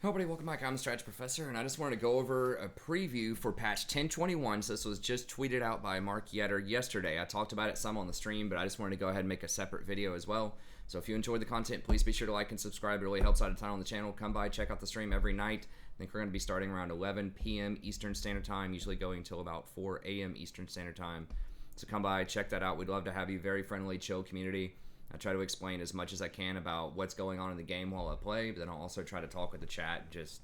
Hello everybody, welcome back. I'm the Strategy Professor, and I just wanted to go over a preview for patch 1021. So this was just tweeted out by Mark Yetter yesterday. I talked about it some on the stream, but I just wanted to go ahead and make a separate video as well. So if you enjoyed the content, please be sure to like and subscribe. It really helps out a ton on the channel. Come by, check out the stream every night. I think we're going to be starting around 11 p.m. Eastern Standard Time, usually going until about 4 a.m. Eastern Standard Time. So come by, check that out. We'd love to have you. Very friendly, chill community. I try to explain as much as I can about what's going on in the game while I play, but then I'll also try to talk with the chat and just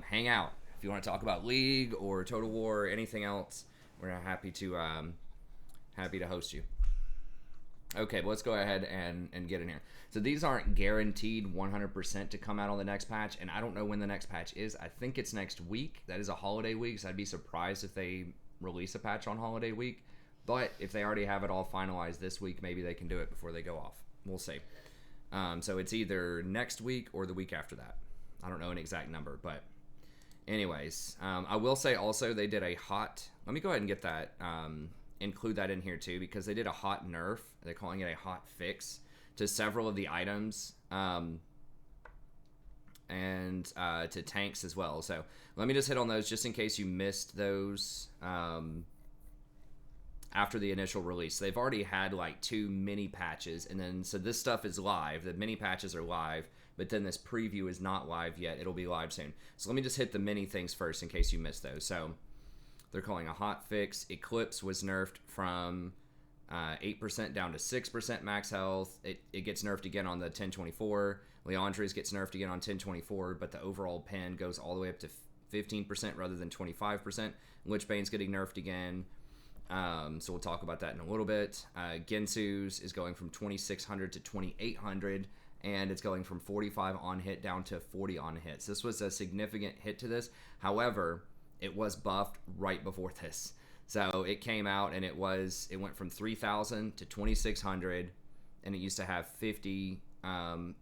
hang out. If you want to talk about League or Total War or anything else, we're happy to host you. Okay, but let's go ahead and get in here. So these aren't guaranteed 100% to come out on the next patch, and I don't know when the next patch is. I think it's next week. That is a holiday week, so I'd be surprised if they release a patch on holiday week. But if they already have it all finalized this week, maybe they can do it before they go off. We'll see. So it's either next week or the week after that. I don't know an exact number, but anyways, I will say also they did a hot. Let me go ahead and get that, include that in here too, because they did a hot nerf. They're calling it a hot fix to several of the items, and to tanks as well. So let me just hit on those just in case you missed those. After the initial release, they've already had like 2 mini patches, and then so this stuff is live. The mini patches are live, but then this preview is not live yet. It'll be live soon. So let me just hit the mini things first in case you missed those. So they're calling a hot fix. Eclipse was nerfed from 8% down to 6% max health. It gets nerfed again on the 1024. Leandre's gets nerfed again on 1024, but the overall pen goes all the way up to 15% rather than 25%. Lichbane's getting nerfed again. So we'll talk about that in a little bit. Gensu's is going from 2600 to 2800, and it's going from 45 on hit down to 40 on hits. This was a significant hit to this. However, it was buffed right before this. So it came out and it went from 3000 to 2600, and it used to have 50 on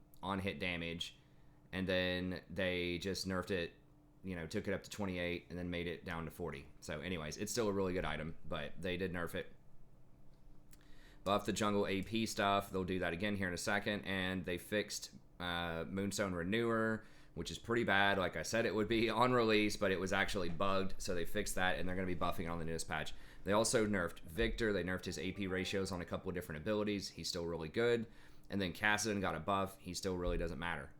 hit damage, and then they just nerfed it. Took it up to 28 and then made it down to 40. So anyways, it's still a really good item, but they did nerf it. Buff the jungle AP stuff. They'll do that again here in a second. And they fixed Moonstone Renewer, which is pretty bad. Like I said, it would be on release, but it was actually bugged. So they fixed that, and they're going to be buffing it on the newest patch. They also nerfed Victor. They nerfed his AP ratios on a couple of different abilities. He's still really good. And then Kassadin got a buff. He still really doesn't matter.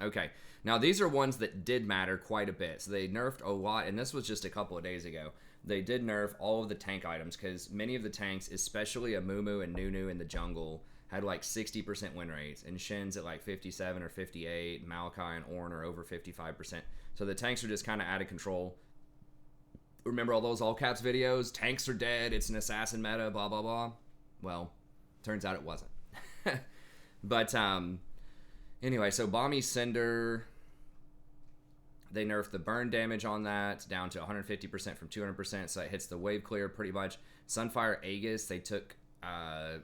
Okay, now these are ones that did matter quite a bit. So they nerfed a lot, and this was just a couple of days ago. They did nerf all of the tank items because many of the tanks, especially a Mumu and Nunu in the jungle, had like 60% win rates, and Shin's at like 57 or 58, Maokai and Ornn are over 55%. So the tanks are just kind of out of control. Remember all those all caps videos? Tanks are dead, it's an assassin meta, blah, blah, blah. Well, turns out it wasn't. But, anyway, so Bomby Cinder, they nerfed the burn damage on that down to 150% from 200%, so it hits the wave clear pretty much. Sunfire Aegis, they took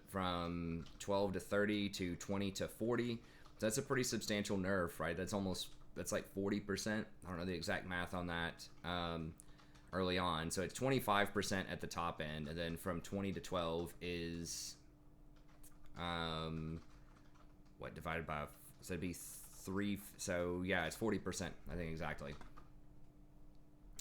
from 12 to 30 to 20 to 40. So that's a pretty substantial nerf, right? That's like 40%. I don't know the exact math on that early on. So it's 25% at the top end, and then from 20 to 12 is what divided by, so it'd be 3, so yeah, it's 40%, I think exactly.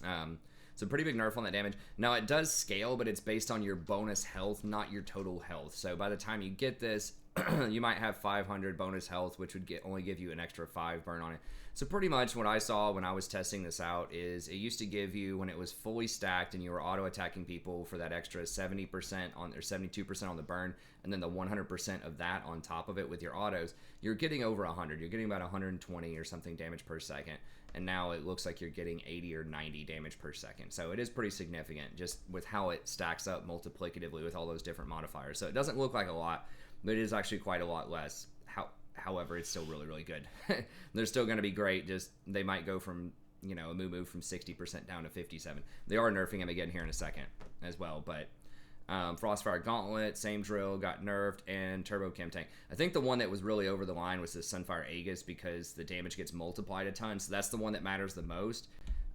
So pretty big nerf on that damage. Now it does scale, but it's based on your bonus health, not your total health. So by the time you get this, you might have 500 bonus health, which would only give you an extra 5 burn on it. So pretty much what I saw when I was testing this out is it used to give you, when it was fully stacked and you were auto attacking people, for that extra 70% on or 72% on the burn, and then the 100% of that on top of it with your autos, you're getting over 100. You're getting about 120 or something damage per second. And now it looks like you're getting 80 or 90 damage per second. So it is pretty significant just with how it stacks up multiplicatively with all those different modifiers. So it doesn't look like a lot, but it is actually quite a lot less. However, it's still really, really good. They're still going to be great. Just they might go from, a Mumu from 60% down to 57. They are nerfing him again here in a second as well. But Frostfire Gauntlet, same drill, got nerfed, and Turbo Chem Tank. I think the one that was really over the line was the Sunfire Aegis because the damage gets multiplied a ton. So that's the one that matters the most.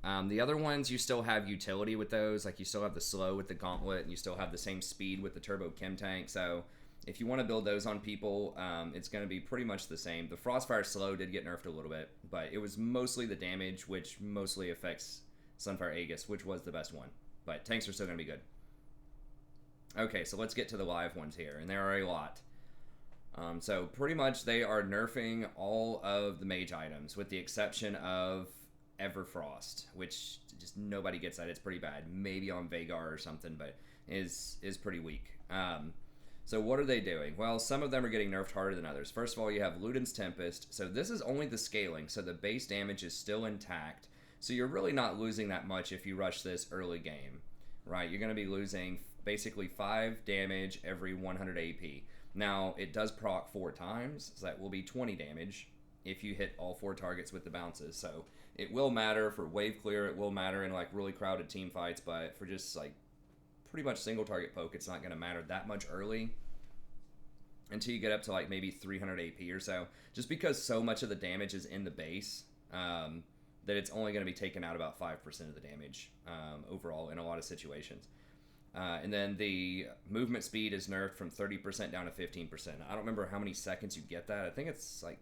The other ones, you still have utility with those. Like you still have the slow with the Gauntlet, and you still have the same speed with the Turbo Chem Tank. So If you want to build those on people, it's going to be pretty much the same. The Frostfire Slow did get nerfed a little bit, but it was mostly the damage, which mostly affects Sunfire Aegis, which was the best one. But tanks are still going to be good. Okay, so let's get to the live ones here, and there are a lot. So pretty much they are nerfing all of the mage items, with the exception of Everfrost, which just nobody gets that. It's pretty bad. Maybe on Vagar or something, but is pretty weak. So what are they doing? Well, some of them are getting nerfed harder than others. First of all, you have Luden's Tempest. So this is only the scaling, so the base damage is still intact. So you're really not losing that much if you rush this early game, right? You're going to be losing basically 5 damage every 100 AP. Now, it does proc 4 times, so that will be 20 damage if you hit all 4 targets with the bounces. So it will matter for wave clear, it will matter in like really crowded team fights, but for just like pretty much single target poke, it's not going to matter that much early until you get up to like maybe 300 AP or so, just because so much of the damage is in the base that it's only going to be taken out about 5% of the damage overall in a lot of situations. And then the movement speed is nerfed from 30% down to 15%. I don't remember how many seconds you get that. I think it's like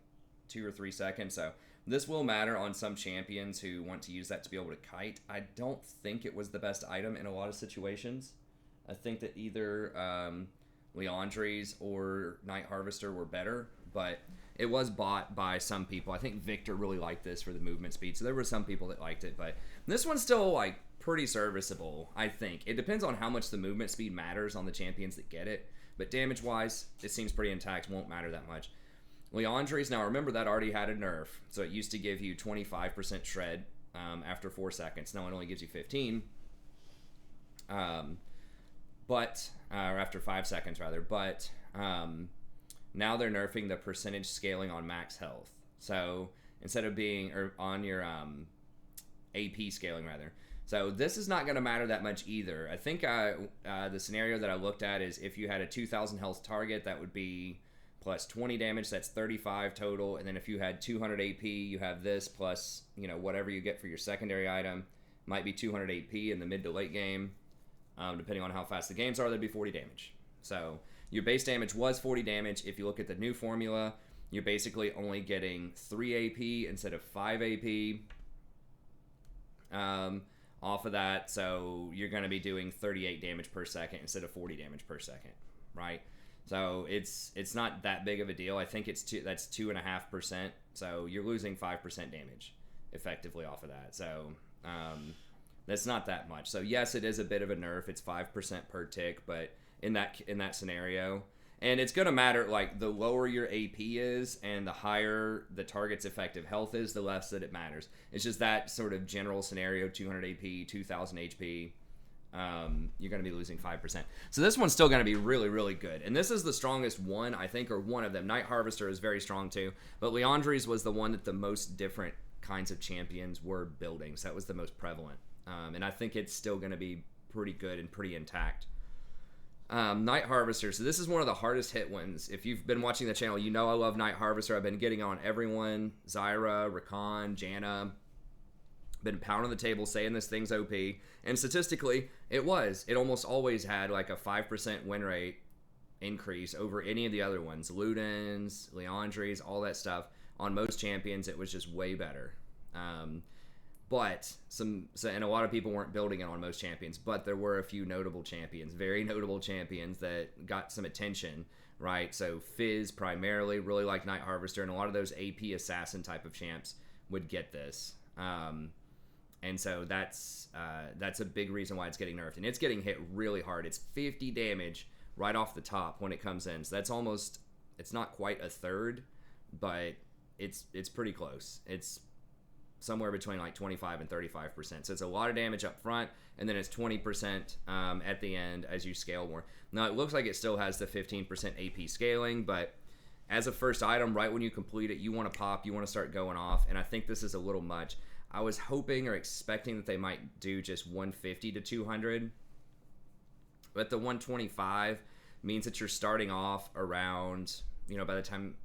2 or 3 seconds. So this will matter on some champions who want to use that to be able to kite. I don't think it was the best item in a lot of situations. I think that either Leandries or Night Harvester were better, but it was bought by some people. I think Victor really liked this for the movement speed, so there were some people that liked it, but this one's still like pretty serviceable, I think. It depends on how much the movement speed matters on the champions that get it, but damage-wise, it seems pretty intact, won't matter that much. Leandries, now remember that already had a nerf, so it used to give you 25% shred after 4 seconds. Now it only gives you 15. Or after 5 seconds rather, but now they're nerfing the percentage scaling on max health. So instead of being, or on your AP scaling rather. So this is not going to matter that much either. I think the scenario that I looked at is if you had a 2,000 health target, that would be plus 20 damage, that's 35 total. And then if you had 200 AP, you have this plus, whatever you get for your secondary item. Might be 200 AP in the mid to late game. Depending on how fast the games are, there'd be 40 damage. So your base damage was 40 damage. If you look at the new formula, you're basically only getting 3 AP instead of 5 AP off of that. So you're going to be doing 38 damage per second instead of 40 damage per second, right? So it's not that big of a deal. I think that's 2.5%. So you're losing 5% damage effectively off of that. So that's not that much. So yes, it is a bit of a nerf. It's 5% per tick, but in that scenario, and it's going to matter, like the lower your AP is and the higher the target's effective health is, the less that it matters. It's just that sort of general scenario, 200 AP, 2000 HP, you're going to be losing 5%. So this one's still going to be really, really good. And this is the strongest one, I think, or one of them. Night Harvester is very strong too, but Leandries was the one that the most different kinds of champions were building. So that was the most prevalent. And I think it's still going to be pretty good and pretty intact. Night Harvester. So this is one of the hardest hit ones. If you've been watching the channel, you know I love Night Harvester. I've been getting on everyone. Zyra, Rakan, Janna. Been pounding the table saying this thing's OP. And statistically, it was. It almost always had like a 5% win rate increase over any of the other ones. Ludens, Leandries, all that stuff. On most champions, it was just way better. And a lot of people weren't building it on most champions, but there were a few notable champions, very notable champions that got some attention, right? So Fizz primarily really liked Night Harvester, and a lot of those AP assassin type of champs would get this. And so that's a big reason why it's getting nerfed, and it's getting hit really hard. It's 50 damage right off the top when it comes in. So that's almost, it's not quite a third, but it's pretty close. It's somewhere between like 25 and 35%. So it's a lot of damage up front, and then it's 20% at the end as you scale more. Now it looks like it still has the 15% AP scaling, but as a first item, right when you complete it, you want to pop, you want to start going off, and I think this is a little much. I was hoping or expecting that they might do just 150 to 200, but the 125 means that you're starting off around, by the time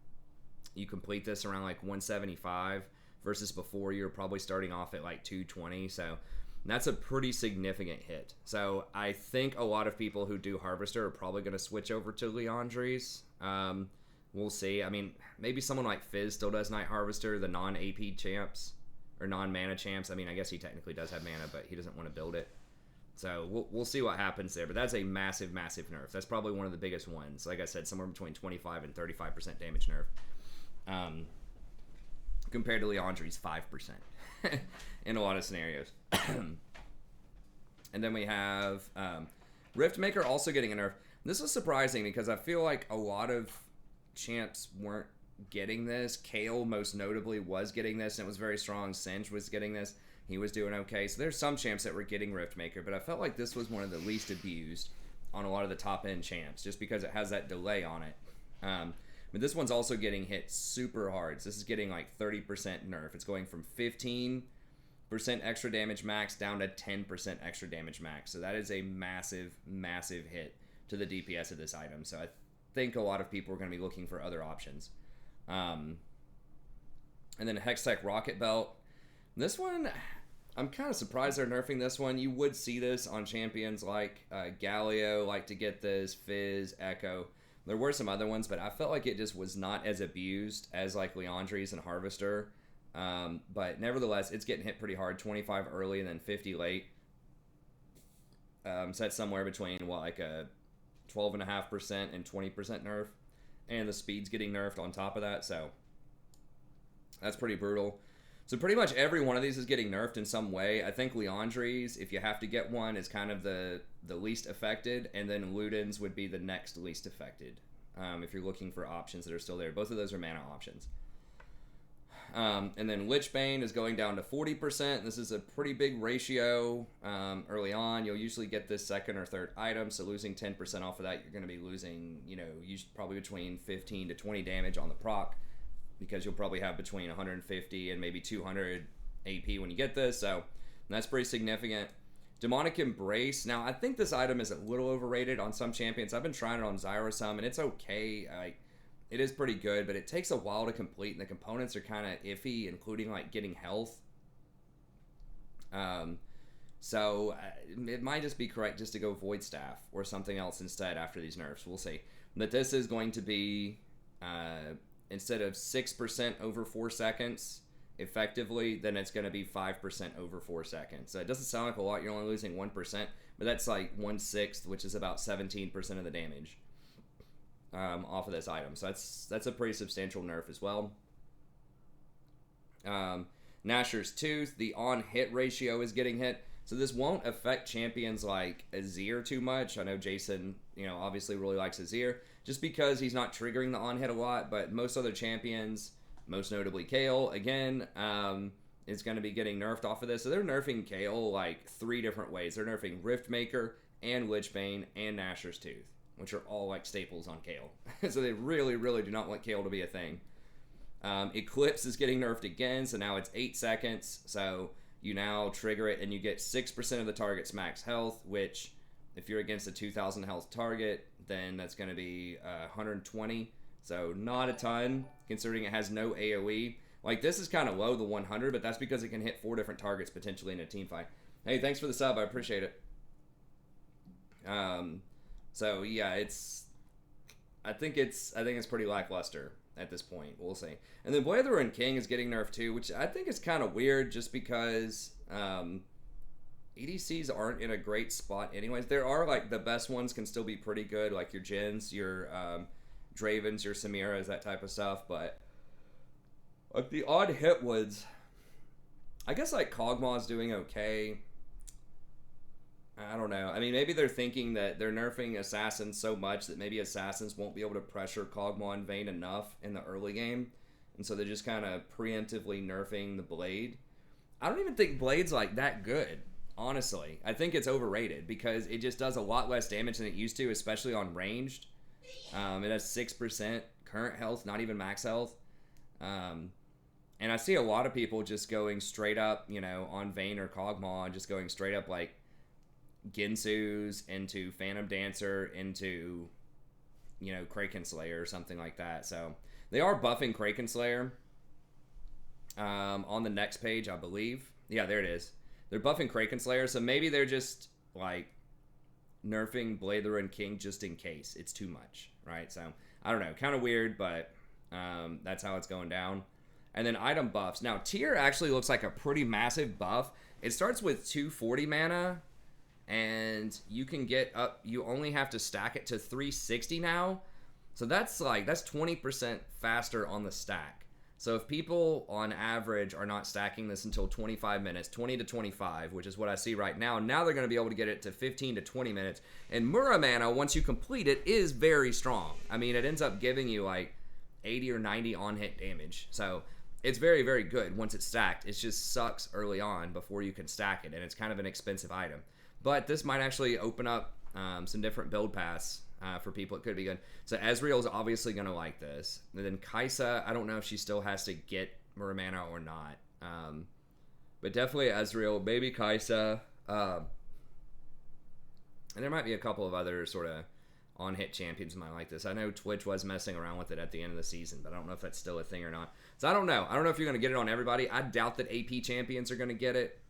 you complete this, around like 175, versus before you're probably starting off at like 220. So And that's a pretty significant hit. So I think a lot of people who do Harvester are probably going to switch over to Liandry's. We'll see. I mean, maybe someone like Fizz still does Night Harvester, the non-AP champs, or non-mana champs. I mean, I guess he technically does have mana, but he doesn't want to build it. So we'll see what happens there. But that's a massive, massive nerf. That's probably one of the biggest ones. Like I said, somewhere between 25 and 35% damage nerf. Compared to Liandry's 5% in a lot of scenarios. And then we have Riftmaker also getting a nerf. This was surprising because I feel like a lot of champs weren't getting this. Kale most notably was getting this, and it was very strong. Singe was getting this. He was doing okay. So there's some champs that were getting Riftmaker, but I felt like this was one of the least abused on a lot of the top-end champs, just because it has that delay on it. But this one's also getting hit super hard. So this is getting like 30% nerf. It's going from 15% extra damage max down to 10% extra damage max. So that is a massive, massive hit to the DPS of this item. So I think a lot of people are going to be looking for other options. And then Hextech Rocket Belt. This one, I'm kind of surprised they're nerfing this one. You would see this on champions like Galio, like to get this, Fizz, Echo. There were some other ones, but I felt like it just was not as abused as like Liandry's and Harvester. But nevertheless, it's getting hit pretty hard. 25 early and then 50 late. So that's somewhere between, like a 12.5% and 20% nerf. And the speed's getting nerfed on top of that, so that's pretty brutal. So pretty much every one of these is getting nerfed in some way. I think Liandry's, if you have to get one, is kind of the least affected, and then Luden's would be the next least affected, if you're looking for options that are still there. Both of those are mana options. And then Lichbane is going down to 40%. This is a pretty big ratio early on. You'll usually get this second or third item, so losing 10% off of that, you're going to be losing, probably between 15 to 20 damage on the proc, because you'll probably have between 150 and maybe 200 AP when you get this, so that's pretty significant. Demonic Embrace. Now, I think this item is a little overrated on some champions. I've been trying it on Zyra some, and it's okay. It is pretty good, but it takes a while to complete, and the components are kind of iffy, including like getting health. So it might just be correct just to go Void Staff or something else instead after these nerfs. We'll see. But this is going to be, instead of 6% over 4 seconds effectively, then it's going to be 5% over 4 seconds. So it doesn't sound like a lot. You're only losing 1%, but that's like 1/6, which is about 17% of the damage. Off of this item. So that's a pretty substantial nerf as well. Nashor's Tooth, the on-hit ratio is getting hit. So this won't affect champions like Azir too much. I know Jason, obviously really likes Azir, just because he's not triggering the on-hit a lot, but most other champions, most notably Kayle, again, is going to be getting nerfed off of this. So they're nerfing Kayle like 3 different ways. They're nerfing Riftmaker and Lichbane and Nashor's Tooth, which are all like staples on Kayle. So they really, really do not want Kayle to be a thing. Eclipse is getting nerfed again, so now it's 8 seconds. So you now trigger it and you get 6% of the target's max health, which if you're against a 2,000 health target, then that's going to be 120. So not a ton, considering it has no AoE. Like, this is kind of low, the 100, but that's because it can hit 4 different targets potentially in a team fight. Hey, thanks for the sub. I appreciate it. So yeah, I think it's pretty lackluster at this point. We'll see. And then Blatherin King is getting nerfed too, which I think is kind of weird, just because EDCs aren't in a great spot anyways. There are, like, the best ones can still be pretty good, like your Jins, your Dravens, your Samiras, that type of stuff. But like the odd hit ones, I guess like Kog'Maw's doing okay. I don't know. I mean, maybe they're thinking that they're nerfing Assassins so much that maybe Assassins won't be able to pressure Kog'Maw and Vayne enough in the early game. And so they're just kind of preemptively nerfing the Blade. I don't even think Blade's like that good, honestly. I think it's overrated because it just does a lot less damage than it used to, especially on ranged. It has 6% current health, not even max health. And I see a lot of people just going straight up, on Vayne or Kog'Maw, just going straight up like Ginsu's into Phantom Dancer into, Kraken Slayer or something like that. So they are buffing Kraken Slayer on the next page, I believe. Yeah, there it is. they're buffing Kraken Slayer, so maybe they're just like nerfing Blade the Ruined King just in case it's too much, right? So I don't know, kind of weird, but that's how it's going down. And then item buffs. Now tier actually looks like a pretty massive buff. It starts with 240 mana, and you can get up. You only have to stack it to 360 now. So that's 20% faster on the stack. So if people on average are not stacking this until 25 minutes, 20 to 25, which is what I see right now, now they're going to be able to get it to 15 to 20 minutes. And Muramana, once you complete it, is very strong. I mean, it ends up giving you like 80 or 90 on-hit damage. So it's very, very good once it's stacked. It just sucks early on before you can stack it, and it's kind of an expensive item. But this might actually open up some different build paths for people. It could be good. So Ezreal's obviously going to like this. And then Kaisa, I don't know if she still has to get Muramana or not. But definitely Ezreal, maybe Kaisa. And there might be a couple of other sort of on-hit champions who might like this. I know Twitch was messing around with it at the end of the season, but I don't know if that's still a thing or not. So I don't know. I don't know if you're going to get it on everybody. I doubt that AP champions are going to get it.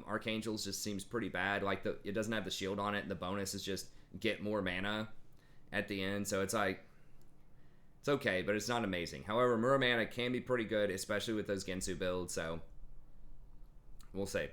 Archangels just seems pretty bad. Like, it doesn't have the shield on it, and the bonus is just get more mana at the end. So it's like, it's okay, but it's not amazing. However, Muramana can be pretty good, especially with those Gensu builds, so we'll see.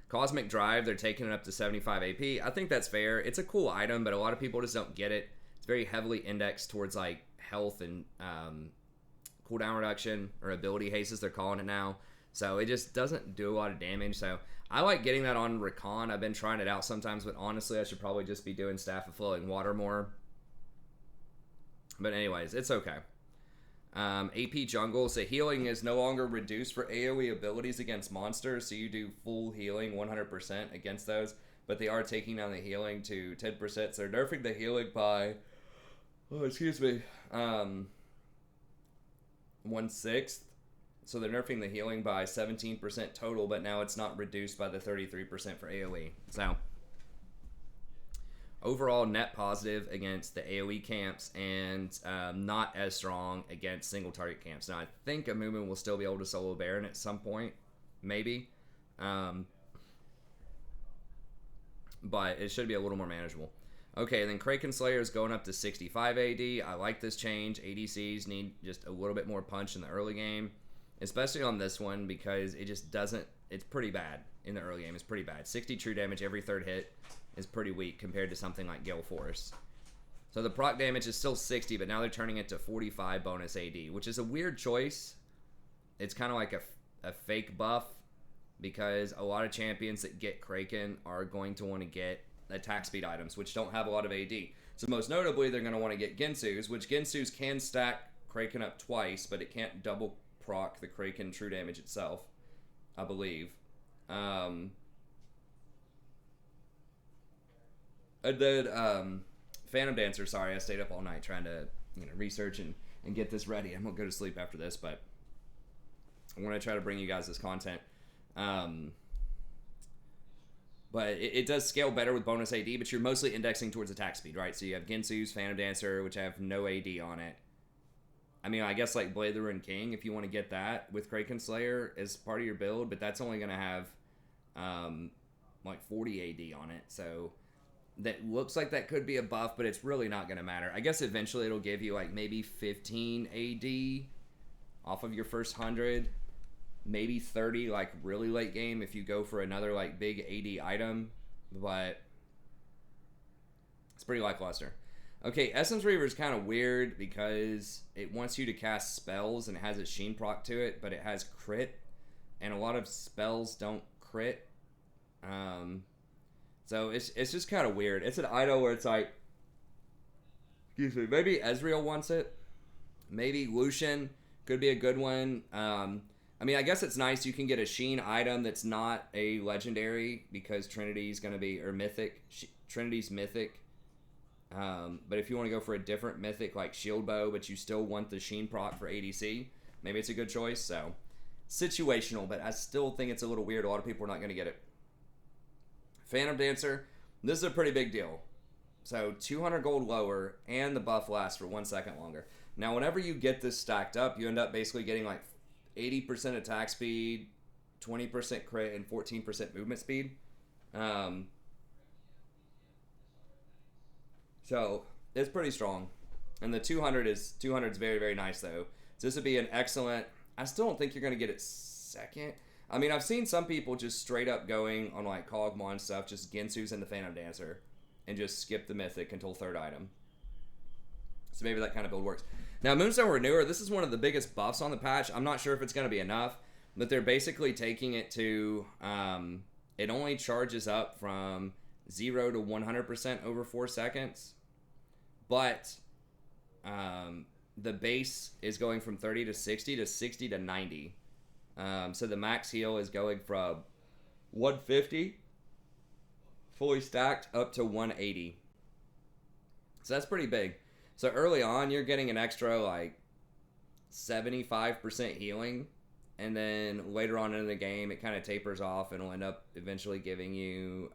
Cosmic Drive, they're taking it up to 75 AP. I think that's fair. It's a cool item, but a lot of people just don't get it. It's very heavily indexed towards like health and cooldown reduction, or ability haste as they're calling it now. So it just doesn't do a lot of damage. So I like getting that on Rakan. I've been trying it out sometimes, but honestly, I should probably just be doing Staff of Flowing Water more. But anyways, it's okay. AP Jungle, so healing is no longer reduced for AoE abilities against monsters, so you do full healing 100% against those, but they are taking down the healing to 10%, so they're nerfing the healing by, 1/6. So they're nerfing the healing by 17% total, but now it's not reduced by the 33% for AoE. So overall net positive against the AoE camps, and not as strong against single target camps. Now I think Amumu will still be able to solo Baron at some point, maybe. But it should be a little more manageable. Okay, and then Kraken Slayer is going up to 65 AD. I like this change. ADCs need just a little bit more punch in the early game, especially on this one, because it just doesn't, it's pretty bad in the early game. It's pretty bad. 60 true damage every third hit is pretty weak compared to something like Gale Force. So the proc damage is still 60, but now they're turning it to 45 bonus AD, which is a weird choice. It's kind of like a fake buff, because a lot of champions that get Kraken are going to want to get attack speed items, which don't have a lot of AD. So most notably, they're going to want to get Gensus, which Gensus can stack Kraken up twice, but it can't double proc the Kraken true damage itself, I believe. And then Phantom Dancer, sorry, I stayed up all night trying to research and get this ready. I'm going to go to sleep after this, but I want to try to bring you guys this content. But it does scale better with bonus AD, but you're mostly indexing towards attack speed, right? So you have Gensu's, Phantom Dancer, which have no AD on it. I mean, I guess like Blade the Ruined King, if you want to get that with Kraken Slayer as part of your build, but that's only going to have like 40 AD on it. So that looks like that could be a buff, but it's really not going to matter. I guess eventually it'll give you like maybe 15 AD off of your first 100. Maybe 30 like really late game if you go for another like big AD item, but it's pretty lackluster. Okay, Essence Reaver is kind of weird because it wants you to cast spells and it has a Sheen proc to it, but it has crit, and a lot of spells don't crit. So it's just kind of weird. It's an item where it's like, excuse me, maybe Ezreal wants it, maybe Lucian could be a good one. I mean, I guess it's nice you can get a Sheen item that's not a legendary, because Trinity's going to be, or mythic. Trinity's mythic. But if you want to go for a different mythic like Shield Bow, but you still want the Sheen proc for ADC, maybe it's a good choice. So, situational, but I still think it's a little weird. A lot of people are not going to get it. Phantom Dancer, this is a pretty big deal. So, 200 gold lower, and the buff lasts for 1 second longer. Now, whenever you get this stacked up, you end up basically getting like 80% attack speed, 20% crit, and 14% movement speed. Um, so it's pretty strong. And the 200 is very, very nice though. So this would be an excellent. I still don't think you're going to get it second. I mean, I've seen some people just straight up going on like Kog'Maw stuff, just Gensu's and the Phantom Dancer, and just skip the Mythic until third item. So maybe that kind of build works. Now, Moonstone Renewer, this is one of the biggest buffs on the patch. I'm not sure if it's going to be enough, but they're basically taking it to, it only charges up from 0 to 100% over 4 seconds. But the base is going from 30 to 60 to 60 to 90. So the max heal is going from 150 fully stacked up to 180. So that's pretty big. So early on, you're getting an extra like 75% healing. And then later on in the game, it kind of tapers off and will end up eventually giving you,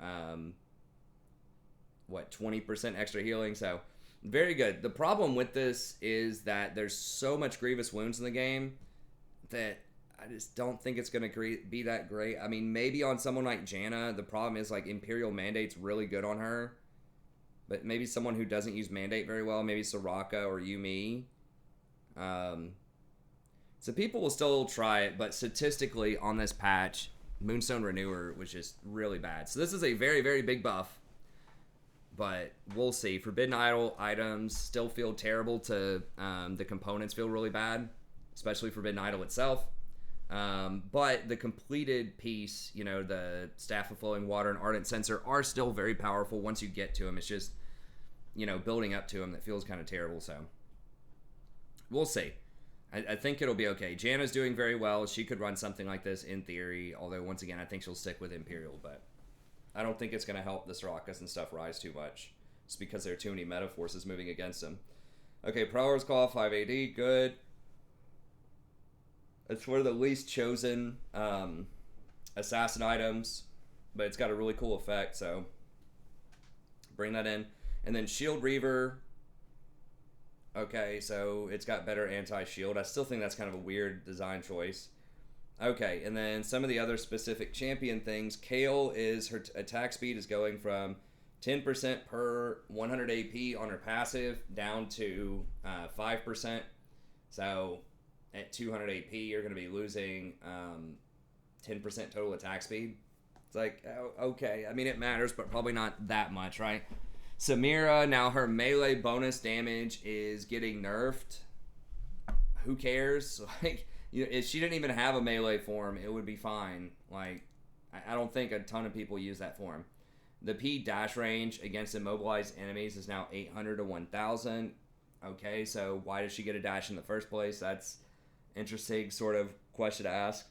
20% extra healing. So very good. The problem with this is that there's so much Grievous Wounds in the game that I just don't think it's going to be that great. I mean, maybe on someone like Janna, the problem is like Imperial Mandate's really good on her. But maybe someone who doesn't use Mandate very well, maybe Soraka or Yuumi. So people will still try it, but statistically on this patch, Moonstone Renewer was just really bad. So this is a very, very big buff. But we'll see. Forbidden Idol items still feel terrible to the components feel really bad, especially Forbidden Idol itself. But the completed piece, you know, the Staff of Flowing Water and Ardent Censer are still very powerful once you get to them. It's just, you know, building up to them that feels kind of terrible. So we'll see. I think it'll be okay. Janna's doing very well. She could run something like this in theory, although once again, I think she'll stick with Imperial, but I don't think it's going to help the Sorakas and stuff rise too much. Just because there are too many meta forces moving against them. Okay, Prowler's Call, 5 AD, good. It's one of the least chosen assassin items, but it's got a really cool effect, so bring that in. And then Shield Reaver. Okay, so it's got better anti-shield. I still think that's kind of a weird design choice. Okay, and then some of the other specific champion things. Kayle is, her attack speed is going from 10% per 100 AP on her passive down to 5%. So at 200 AP, you're going to be losing 10% total attack speed. It's like, okay. I mean, it matters, but probably not that much, right? Samira, now her melee bonus damage is getting nerfed. Who cares? Like, if she didn't even have a melee form, it would be fine. Like, I don't think a ton of people use that form. The P dash range against immobilized enemies is now 800 to 1000. Okay, so why does she get a dash in the first place? That's interesting sort of question to ask.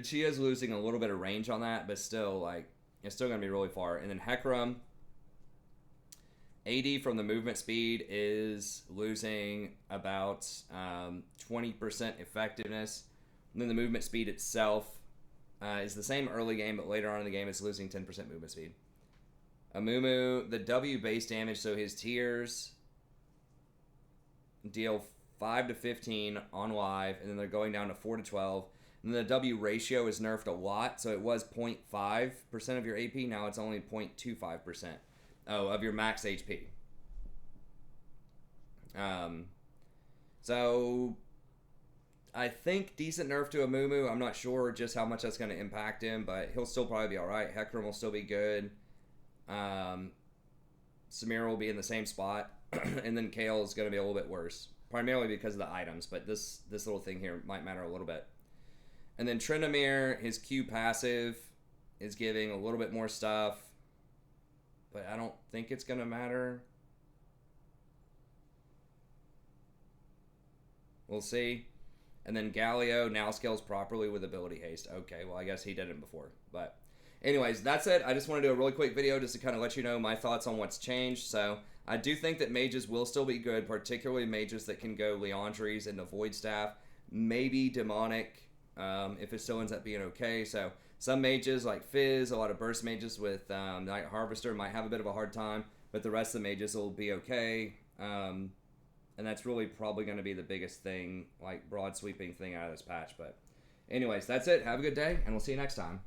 She is losing a little bit of range on that, but still, like, it's still going to be really far. And then Hecarim, AD from the movement speed is losing about 20% effectiveness. And then the movement speed itself is the same early game, but later on in the game it's losing 10% movement speed. Amumu, the W base damage, so his tiers deal 5 to 15 on live, and then they're going down to 4 to 12. And the W ratio is nerfed a lot, so it was 0.5% of your AP, now it's only 0.25%. Of your max HP. So I think decent nerf to Amumu. I'm not sure just how much that's going to impact him, but he'll still probably be alright. Hecarim will still be good. Samira will be in the same spot. And then Kayle is going to be a little bit worse. Primarily because of the items, but this little thing here might matter a little bit. And then Tryndamere, his Q passive is giving a little bit more stuff. But I don't think it's going to matter. We'll see. And then Galio now scales properly with ability haste. Okay, well, I guess he did it before. But anyways, that's it. I just want to do a really quick video just to kind of let you know my thoughts on what's changed. So I do think that mages will still be good, particularly mages that can go Leandries into Void Staff. Maybe Demonic, if it still ends up being okay. So some mages like Fizz, a lot of burst mages with Night Harvester might have a bit of a hard time, but the rest of the mages will be okay. And that's really probably going to be the biggest thing, like broad sweeping thing out of this patch. But Anyways, that's it. Have a good day, and we'll see you next time.